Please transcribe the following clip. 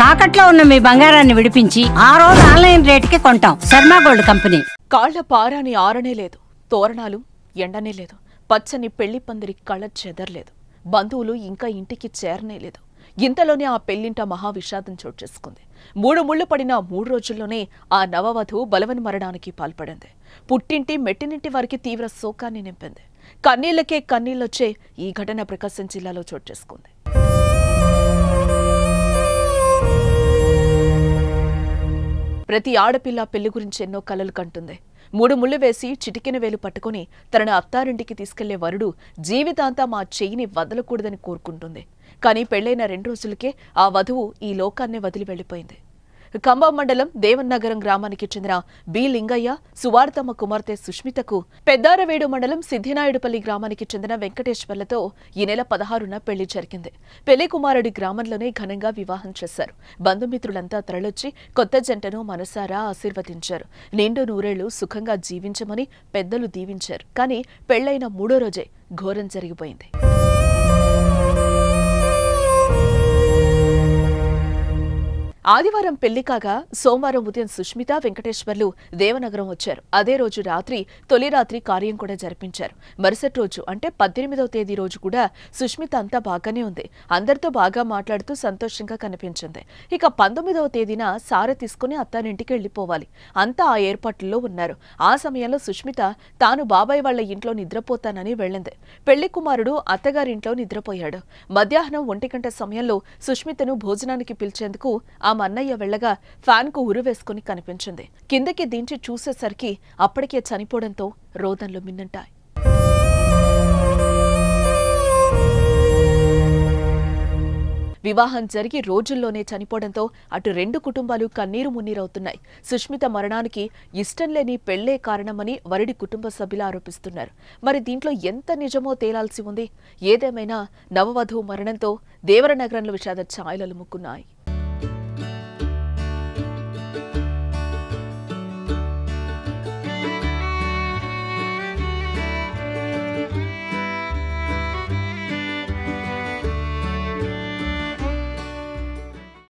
తాకట్లో ఉన్న మీ బంగారాన్ని విడిపించి ఆ రోజు ఆన్లైన్ రేటుకి కొంటాం. Sharma gold company. కాళ్ల పారాని ఆరనే లేదు, తోరణాలు ఎండనే లేదు, పచ్చని పెళ్లి పందిరి కళ్ళ చెదర్లేదు, బంధువులు ఇంకా ఇంటికి చేరనే లేదు. ఇంతలోనే ఆ పెళ్లింట మహా విషాదం చోటు చేసుకుంది. 3 ముళ్లు పడిన 3 రోజుల్లోనే ఆ నవవధువు బలవన్ మరణానికి పాల్పడింది. పుట్టింటి మెట్టినింటి వారికి తీవ్ర శోకాన్ని నింపింది. కన్నీళ్లకే కన్నీళ్లొచ్చే ఈ ఘటన ప్రకాశం జిల్లాలో చోటు చేసుకుంది. ప్రతి ఆడపిల్ల పెళ్లి గురించి ఎన్నో కలలు కంటుంది. 3 ముళ్లు వేసి చిటికెన వేలు పట్టుకుని తనను అత్తారింటికి తీసుకెళ్లే వరుడు జీవితాంతం ఆ చెయ్యిని వదలకూడదని కోరుకుంటుంది. కానీ పెళ్లైన 2 రోజులకే ఆ వధువు ఈ లోకాన్నే వదిలి వెళ్లిపోయింది. ఖమ్మం మండలం దేవన్నగరం గ్రామానికి చెందిన బి లింగయ్య, సువార్తమ్మ కుమార్తె సుష్మితకు పెద్దారవేడు మండలం సిద్ధినాయుడుపల్లి గ్రామానికి చెందిన వెంకటేశ్వర్లతో ఈ నెల 16న పెళ్లి జరిగింది. పెళ్లి కుమారుడి గ్రామంలోనే ఘనంగా వివాహం చేశారు. బంధుమిత్రులంతా తరలొచ్చి కొత్త జంటను మనసారా ఆశీర్వదించారు. నిండు నూరేళ్లు సుఖంగా జీవించమని పెద్దలు దీవించారు. కానీ పెళ్లైన 3వ రోజే ఘోరం జరిగిపోయింది. ఆదివారం పెళ్లి కాగా సోమవారం ఉదయం సుష్మిత, వెంకటేశ్వర్లు దేవనగరం వచ్చారు. అదే రోజు రాత్రి తొలి రాత్రి కార్యం కూడా జరిపించారు. మరుసటి రోజు అంటే 18వ తేదీ రోజు కూడా సుష్మిత అంతా బాగానే ఉంది. అందరితో బాగా మాట్లాడుతూ సంతోషంగా కనిపించింది. ఇక 19వ తేదీన సారె తీసుకుని అత్తారింటికి వెళ్లిపోవాలి. అంతా ఆ ఏర్పాట్లలో ఉన్నారు. ఆ సమయంలో సుష్మిత తాను బాబాయ్ వాళ్ల ఇంట్లో నిద్రపోతానని వెళ్లింది. పెళ్లి కుమారుడు అత్తగారింట్లో నిద్రపోయాడు. మధ్యాహ్నం 1 గంట సమయంలో సుష్మితను భోజనానికి పిలిచేందుకు ఆ అన్నయ్య వెళ్లగా ఫ్యాన్ కు ఉరి వేసుకుని కనిపించింది. కిందకి దించి చూసేసరికి అప్పటికే చనిపోవడంతో రోదనలు మిన్నంటాయి. వివాహం జరిగి రోజుల్లోనే చనిపోవడంతో అటు 2 కుటుంబాలు కన్నీరు మున్నీరవుతున్నాయి. సుష్మిత మరణానికి ఇష్టం లేని పెళ్లే కారణమని వరుడి కుటుంబ సభ్యులు ఆరోపిస్తున్నారు. మరి దీంట్లో ఎంత నిజమో తేలాల్సి ఉంది. ఏదేమైనా నవవధువు మరణంతో దేవరనగరంలో విషాద ఛాయలు అలుముకున్నాయి.